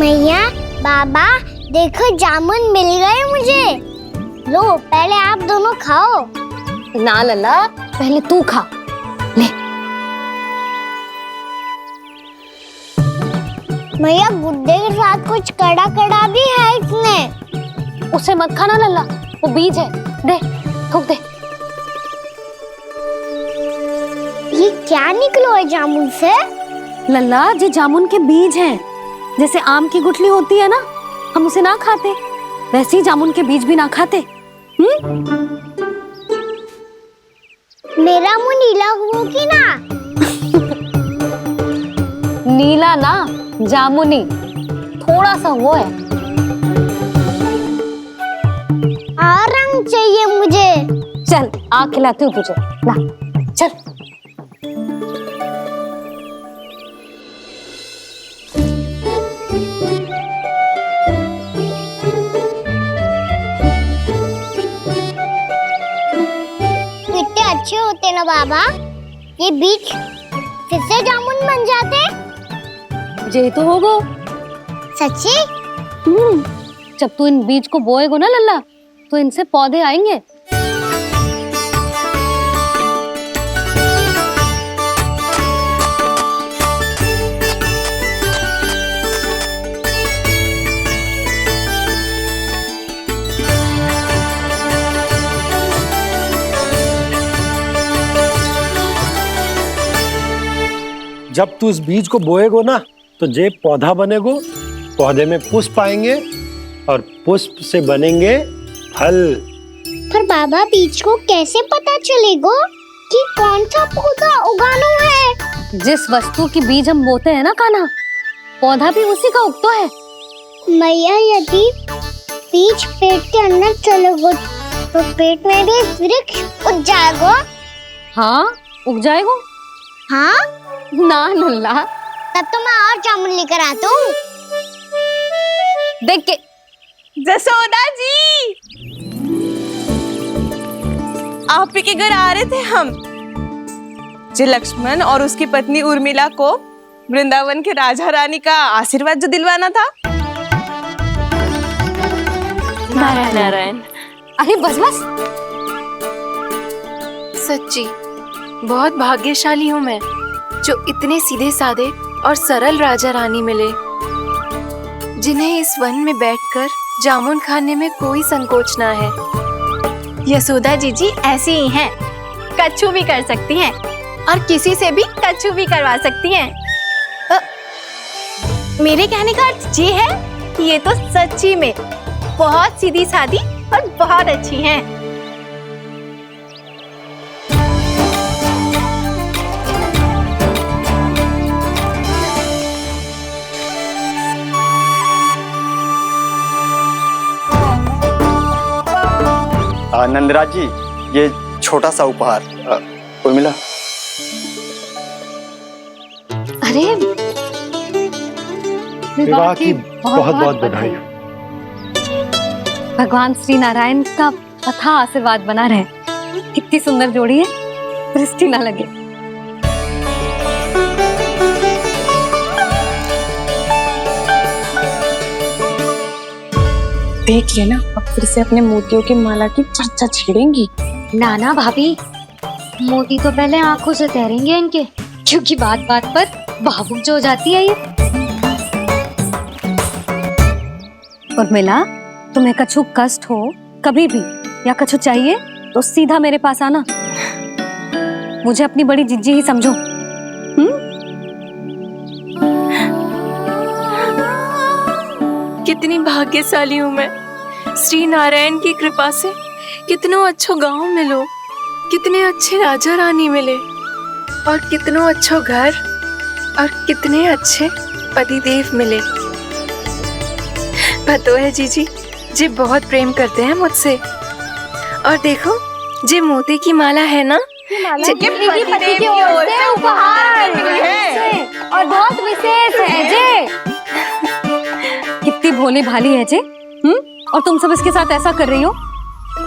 मैया, बाबा, देखो जामुन मिल गए मुझे। लो, पहले आप दोनों खाओ। ना लल्ला, पहले तू खा ले। मैया, गुड्डे के साथ कुछ कड़ा कड़ा भी है इसमें। उसे मत खाना लल्ला, वो बीज है। दे, थूक दे। ये क्या निकलो है जामुन से? लल्ला, ये जामुन के बीज हैं। जैसे आम की गुठली होती है ना, हम उसे ना खाते, वैसे ही जामुन के बीज भी ना खाते। मेरा मुंह नीला हुआ कि ना? नीला ना, जामुनी, थोड़ा सा वो है। और रंग चाहिए मुझे। चल, आ खिलाती हूँ तुझे, ला चल। कितने अच्छे होते ना बाबा, ये बीज फिर से जामुन बन जाते। ये तो होगा सच्ची? जब तू इन बीज को बोएगा ना लल्ला, तो इनसे पौधे आएंगे। जब तू इस बीज को बोएगो ना, तो जे पौधा बनेगो, पौधे में पुष्प आएंगे और पुष्प से बनेंगे फल। पर बाबा, बीज को कैसे पता चलेगा कि कौन सा पौधा उगाना है? जिस वस्तु की बीज हम बोते हैं ना कान्हा, पौधा भी उसी का उगता है। मैया, यदि बीज पेट के अंदर चलेगा तो पेट में भी वृक्ष उग जाएगा। हाँ, उग जाएगा। हाँ? ना लल्ला, तब तो मैं और जामुन लेकर आता हूँ। देख के। जसोदा जी, आप ही के घर आ रहे थे हम। जो लक्ष्मण और उसकी पत्नी उर्मिला को वृंदावन के राजा रानी का आशीर्वाद जो दिलवाना था। नारायण नारायण। अरे बस बस। सच्ची बहुत भाग्यशाली हूँ मैं, जो इतने सीधे साधे और सरल राजा रानी मिले, जिन्हें इस वन में बैठकर जामुन खाने में कोई संकोच ना है। यशोदा जीजी ऐसी ही हैं, कच्छू भी कर सकती हैं और किसी से भी कच्छू भी करवा सकती हैं। मेरे कहने का अर्थ ये है कि ये तो सच्ची में बहुत सीधी सादी और बहुत अच्छी हैं। नंदराज जी, ये छोटा सा उपहार। उर्मिला। अरे विवाह की बहुत बहुत बधाई। भगवान श्री नारायण का अथाह आशीर्वाद बना रहे। कितनी सुंदर जोड़ी है, दृष्टि ना लगे। देख लेना, अब फिर से अपने मोतियों की माला की चर्चा छेड़ेंगी। नाना भाभी, मोती तो पहले आंखों से तैरेंगे इनके, क्योंकि बात बात पर भावुक जो हो जाती है ये। उर्मिला, तुम्हें कछु कष्ट हो कभी भी या कछु चाहिए तो सीधा मेरे पास आना। मुझे अपनी बड़ी जिज्जी ही समझो। कितनी भाग्यशाली हूँ मैं, श्री नारायण की कृपा से कितनों अच्छो गांव मिलो, कितने अच्छे राजा रानी मिले, और कितनों अच्छो घर और कितने अच्छे पतिदेव मिले। पतो है जीजी, जी बहुत प्रेम करते हैं मुझसे। और देखो, जे मोती की माला है ना, पति की ओर से उपहार है और बहुत विशेष है जे। कितनी भोली भाली है जे। और तुम सब इसके साथ ऐसा कर रही हो।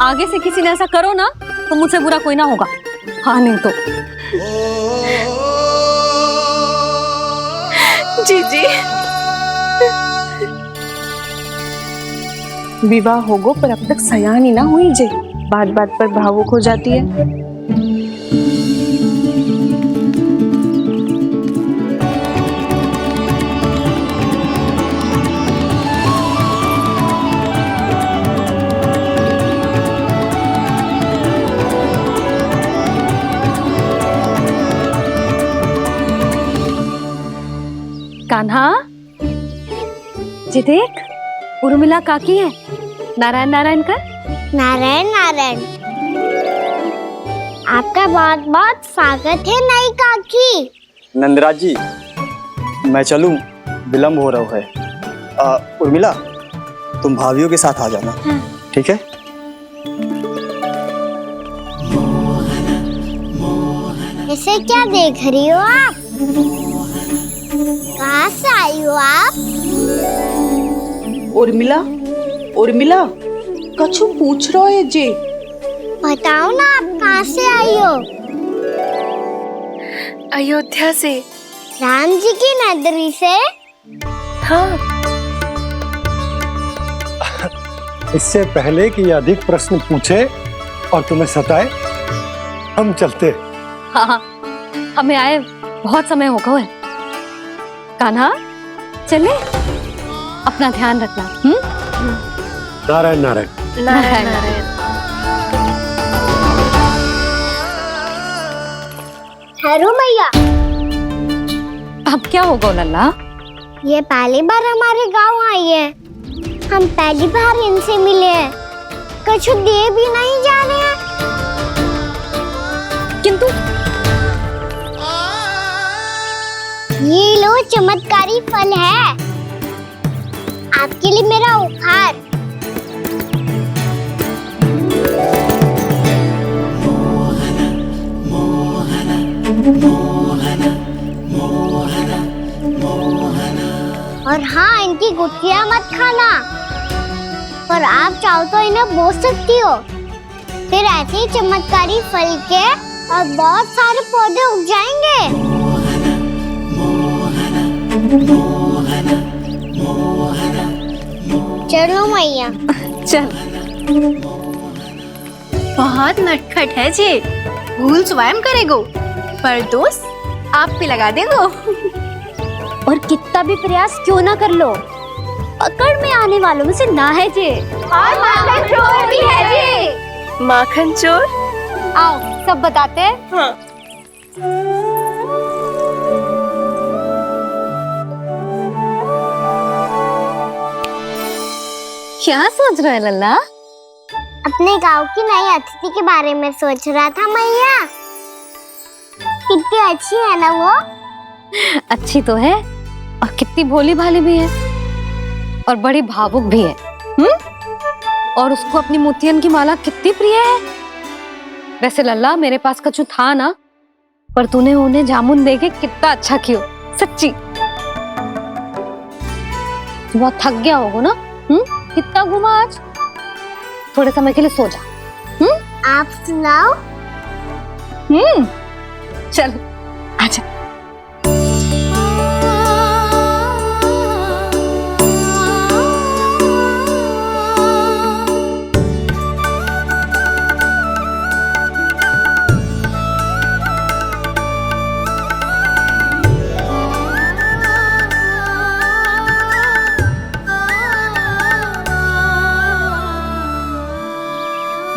आगे से किसी ने ऐसा करो ना, तो मुझसे बुरा कोई ना होगा। हाँ नहीं तो। जीजी विवाह होगो पर अब तक सयानी ना हुई जे, बात बात पर भावुक हो जाती है। कान्हा, जी देख, उर्मिला काकी है। नारायण नारायण कर। नारायण नारायण। आपका बहुत बहुत स्वागत है नई काकी। नंदराज जी, मैं चलूं, विलम्ब हो रहा है। उर्मिला, तुम भाभियों के साथ आ जाना। ठीक है? इसे क्या देख रही हो आप? कहाँ से आई हो आप? उर्मिला, उर्मिला, कछु पूछ रहा है जे। बताओ ना आप कहाँ से आई हो? अयोध्या से। राम जी की नगरी से? हाँ। इससे पहले कि ये अधिक प्रश्न पूछे और तुम्हें सताए, हम चलते। हाँ हाँ, हमें आए बहुत समय हो गया है। कान्हा, चले, अपना ध्यान रखना। नारायण नारायण। नारायण नारायण। ठहरो मैया। अब क्या होगा लल्ला? ये पहली बार हमारे गांव आई है। हम पहली बार इनसे मिले हैं। कुछ दे भी नहीं जा रहे हैं। किंतु ये लो चमत्कारी फल है, आपके लिए मेरा उपहार। और हाँ, इनकी गुठलियां मत खाना। और आप चाहो तो इन्हें बो सकती हो। फिर ऐसे ही चमत्कारी फल के और बहुत सारे पौधे उग जाएंगे। चलो मैया। चल। बहुत नटखट है जी, भूल स्वयं करेगो, पर दोस्त आप पे लगा देगो। और कितना भी प्रयास क्यों ना कर लो, पकड़ में आने वालों में से ना है जी। और माखन चोर भी है जी। माखन चोर? आओ सब बताते हैं। हाँ। क्या सोच रहा है लल्ला? अपने गांव की नई अतिथि के बारे में सोच रहा था मैया। कितनी अच्छी है ना वो? अच्छी तो है और कितनी भोली भाली भी है और बड़ी भावुक भी है। और उसको अपनी मोतियन की माला कितनी प्रिय है। वैसे लल्ला, मेरे पास कछु था ना, पर तूने उन्हें जामुन देके कितना अच्छा किया, सच्ची। बहुत थक गया होगा ना? कितना घूमा आज? थोड़े समय के लिए सो जा। आप सुनाओ। चल आजा।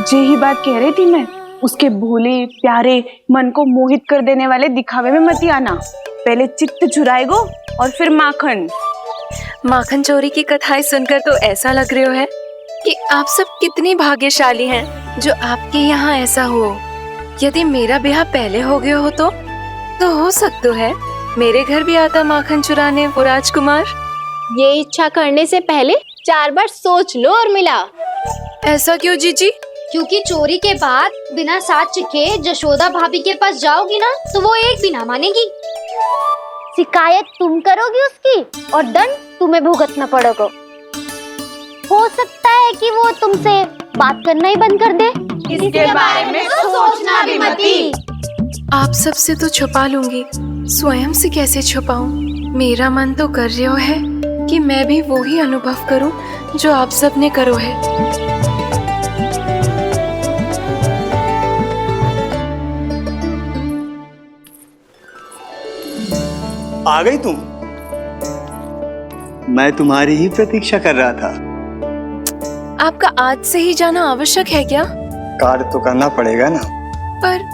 जे ही बात कह रही थी मैं, उसके भोले प्यारे मन को मोहित कर देने वाले दिखावे में मत आना। पहले चित्त चुराएगो और फिर माखन। माखन चोरी की कथाएं सुनकर तो ऐसा लग रहा है कि आप सब कितनी भाग्यशाली हैं जो आपके यहाँ ऐसा हो। यदि मेरा ब्याह पहले हो गया हो तो हो सकता है मेरे घर भी आता माखन चुराने वो राजकुमार। ये इच्छा करने से पहले 4 बार सोच लो उर्मिला। ऐसा क्यों जीजी? क्योंकि चोरी के बाद बिना साक्ष्य के जशोदा भाभी के पास जाओगी ना, तो वो एक भी ना मानेगी। शिकायत तुम करोगी उसकी और दंड तुम्हें भुगतना पड़ेगा। हो सकता है कि वो तुमसे बात करना ही बंद कर दे। इसके बारे में तो सोचना भी मती। आप सबसे तो छुपा लूंगी, स्वयं से कैसे छुपाऊं? मेरा मन तो कर रहा है कि मैं भी वो ही अनुभव करूं जो आप सबने करो है। आ गई तुम? मैं तुम्हारी ही प्रतीक्षा कर रहा था। आपका आज से ही जाना आवश्यक है क्या? कार्य तो करना पड़ेगा ना। पर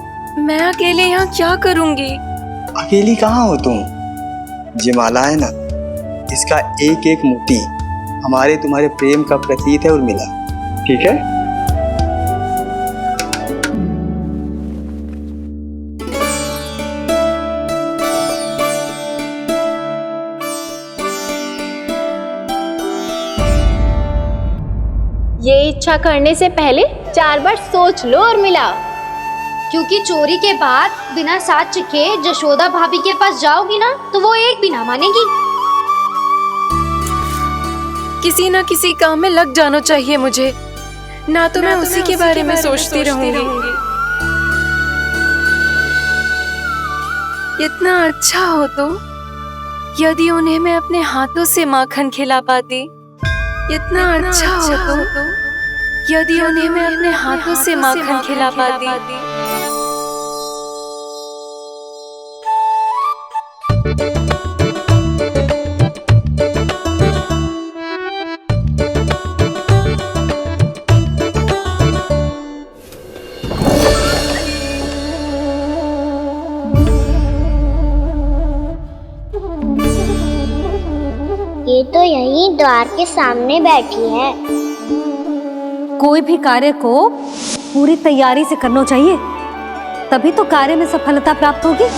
मैं अकेले यहाँ क्या करूँगी? अकेली कहाँ हो तुम? ये माला है ना, इसका एक एक मोती हमारे तुम्हारे प्रेम का प्रतीक है उर्मिला, ठीक है? ये इच्छा करने से पहले 4 बार सोच लो उर्मिला। क्योंकि चोरी के बाद बिना साक्ष्य के जशोदा भाभी के पास जाओगी ना तो वो एक भी ना मानेगी। किसी ना किसी काम में लग जाना चाहिए मुझे, ना तो मैं उसी के बारे में सोचती रहूंगी। इतना अच्छा हो तो यदि उन्हें मैं अपने हाथों से माखन खिला पाती। इतना अच्छा हो तो यदि उन्हें मैं अपने हाथों से माखन खिला पाती। ये तो यहीं द्वार के सामने बैठी है। कोई भी कार्य को पूरी तैयारी से करना चाहिए, तभी तो कार्य में सफलता प्राप्त होगी।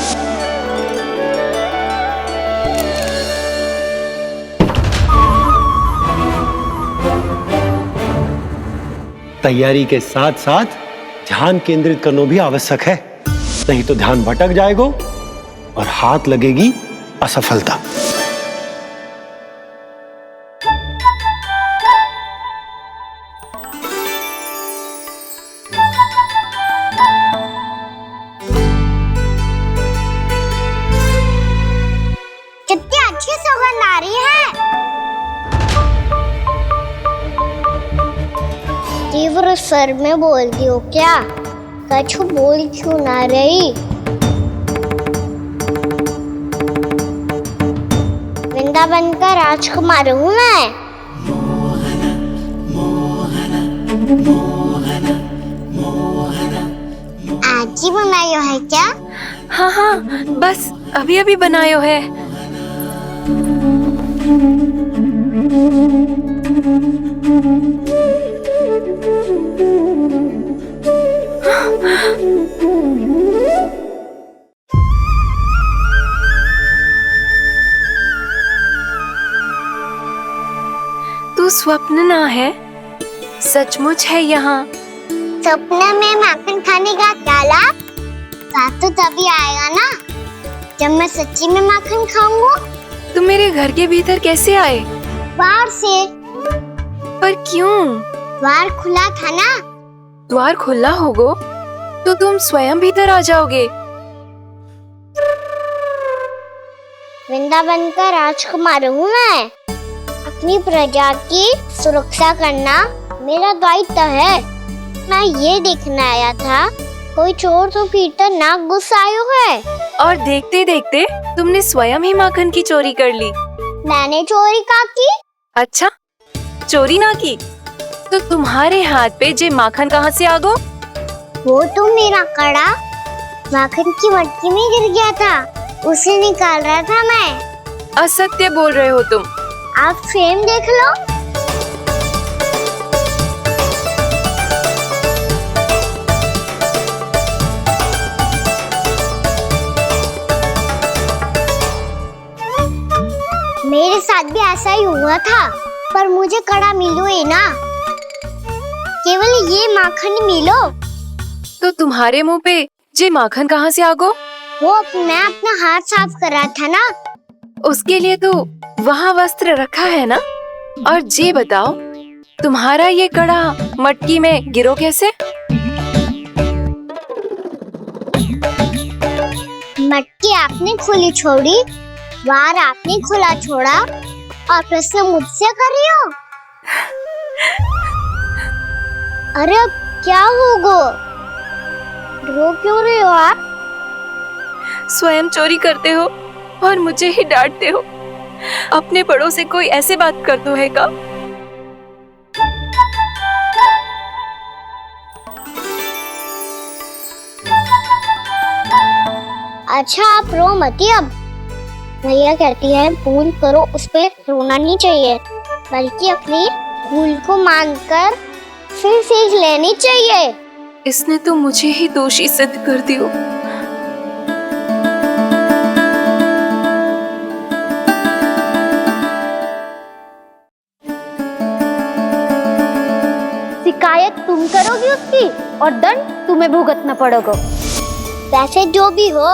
तैयारी के साथ साथ ध्यान केंद्रित करना भी आवश्यक है, नहीं तो ध्यान भटक जाएगा और हाथ लगेगी असफलता। कितनी अच्छी सुगंध आ रही है। तीव्र स्वर में बोलती हो क्या? कछु बोल क्यों ना रही? वृंदावन का राजकुमार हूँ मैं। आज ही बनायो है क्या? हाँ हाँ, बस अभी अभी बनायो है। तू स्वप्न ना है, सचमुच है यहाँ। सपने में माखन खाने का क्या लाभ? स्वाद तो तभी आएगा ना जब मैं सच्ची में माखन खाऊंगा। तुम मेरे घर के भीतर कैसे आए? बाहर से। पर क्यों? द्वार खुला था ना। द्वार खुला होगा तो तुम स्वयं भीतर आ जाओगे। वृंदावन का राजकुमार हूँ मैं। अपनी प्रजा की सुरक्षा करना मेरा दायित्व है। मैं ये देखने आया था कोई चोर तो कीर्तन ना गुस्सा आयो है। और देखते देखते तुमने स्वयं ही माखन की चोरी कर ली। मैंने चोरी का की? अच्छा, चोरी ना की तो तुम्हारे हाथ पे जे माखन कहाँ से आ गो? वो तो मेरा कड़ा माखन की मटकी में गिर गया था, उसे निकाल रहा था मैं। असत्य बोल रहे हो तुम। आप फ्रेम देख लो। मेरे साथ भी ऐसा ही हुआ था, पर मुझे कड़ा मिलो ही ना, केवल ये माखन मिलो। तो तुम्हारे मुंह पे जे माखन कहाँ से आ गो? वो मैं अपना हाथ साफ कर रहा था ना। उसके लिए तो वहाँ वस्त्र रखा है ना। और जे बताओ, तुम्हारा ये कड़ा मटकी में गिरो कैसे? मटकी आपने खुली छोड़ी, द्वार आपने खुला छोड़ा और प्रश्न मुझसे कर रही हो? अरे अब क्या होगा? रो क्यों रहे हो आप? स्वयं चोरी करते हो और मुझे ही डांटते हो। अपने बड़ों से कोई ऐसे बात कर दो है का? अच्छा आप रो मती अब। भैया कहती है भूल करो, उस पे रोना नहीं चाहिए, बल्कि अपनी भूल को मानकर फिर सीख लेनी चाहिए। इसने तो मुझे ही दोषी सिद्ध कर दियो। शिकायत तुम करोगी उसकी और दंड तुम्हें भुगतना पड़ेगा। वैसे जो भी हो,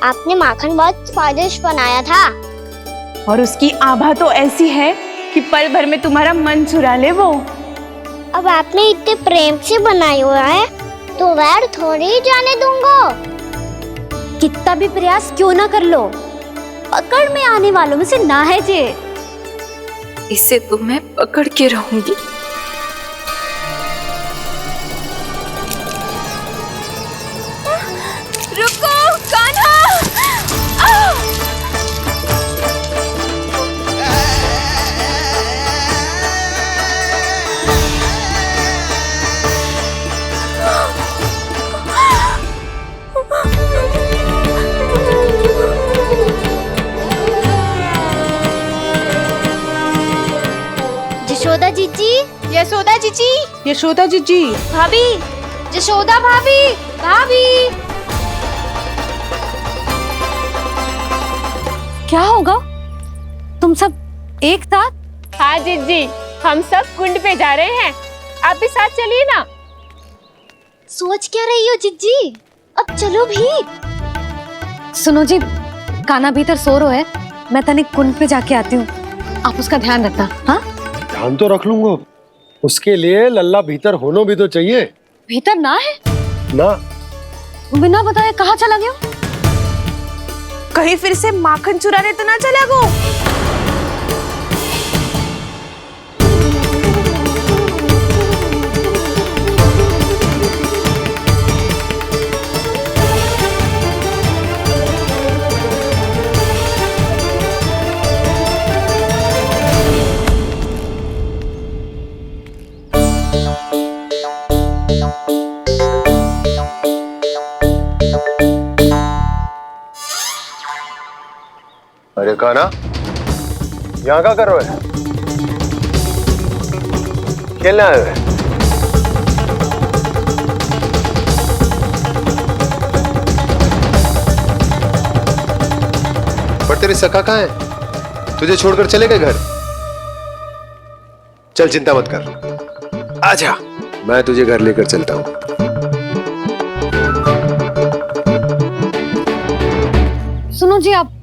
आपने माखन बहुत स्वादिष्ट बनाया था। और उसकी आभा तो ऐसी है कि पल भर में तुम्हारा मन चुरा ले वो। अब आपने इतने प्रेम से बनाया हुआ है तो वैर थोड़ी ही जाने दूंगा। कितना भी प्रयास क्यों ना कर लो, पकड़ में आने वालों में से ना है जे। इसे तो मैं पकड़ के रहूंगी। रुको कान्हा! यशोदा जीजी, यशोदा जीजी, यशोदा जीजी, भाभी, यशोदा भाभी, भाभी। क्या होगा? तुम सब एक साथ? हाँ जीजी, हम सब कुंड पे जा रहे हैं, आप भी साथ चलिए ना। सोच क्या रही हो जीजी? अब चलो भी। सुनो जी, कान्हा भीतर सो रो है, मैं तनिक कुंड पे जाके आती हूँ, आप उसका ध्यान रखना। हाँ, ध्यान तो रख लूंगा, उसके लिए लल्ला भीतर होना भी तो चाहिए। भीतर ना है? ना, बिना बताए कहाँ चला गया? कहीं फिर से माखन चुराने तो ना चला गो। अरे कान्हा, यहाँ क्या कर रहे हो? खेलने आए हुए? पर तेरे सखा कहाँ है? तुझे छोड़कर चले गए घर? चल चिंता मत कर, आजा, मैं तुझे घर लेकर चलता हूँ। सुनो जी, आप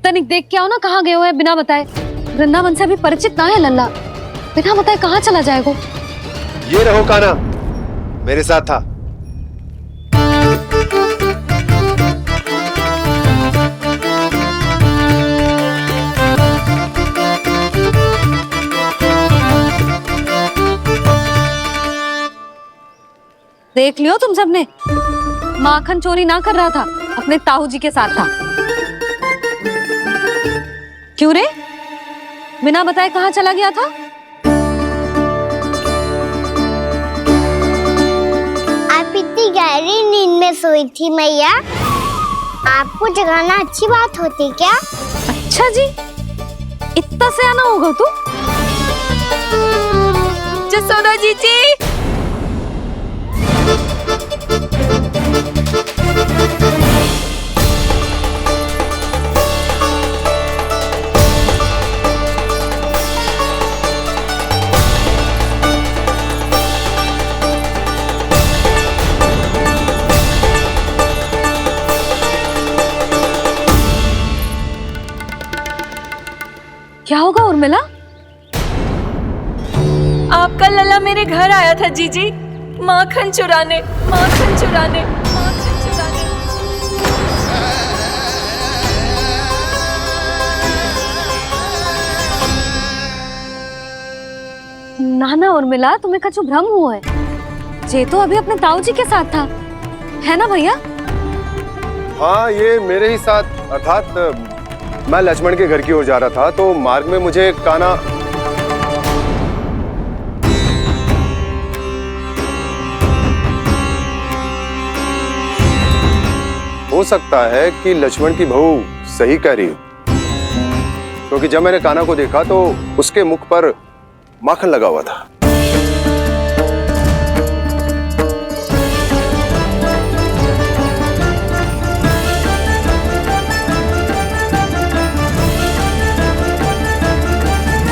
तनिक देख के आओ ना, कहाँ गए हुए हैं बिना बताए। वृंदावन से अभी परिचित ना है लल्ला, बिना बताए कहाँ चला जाएगा? ये रहो कान्हा, मेरे साथ था। देख लियो तुम सबने, माखन चोरी ना कर रहा था, अपने ताऊ जी के साथ था। क्यों रे, बिना बताए कहाँ चला गया था? आप इतनी गहरी नींद में सोई थी मैया, आपको जगाना अच्छी बात होती क्या? अच्छा जी, इतना सयाना होगा तू? यशोदा जीजी, क्या होगा उर्मिला? आपका लल्ला मेरे घर आया था जीजी, माखन चुराने, माखन चुराने, माखन चुराने। ना ना उर्मिला, तुम्हें कछु भ्रम हुआ है। ये तो अभी अपने ताऊ जी के साथ था, है ना भैया? हाँ, ये मेरे ही साथ, अर्थात मैं लक्ष्मण के घर की ओर जा रहा था तो मार्ग में मुझे काना। हो सकता है कि लक्ष्मण की बहू सही कह रही हो, क्योंकि जब मैंने काना को देखा तो उसके मुख पर माखन लगा हुआ था।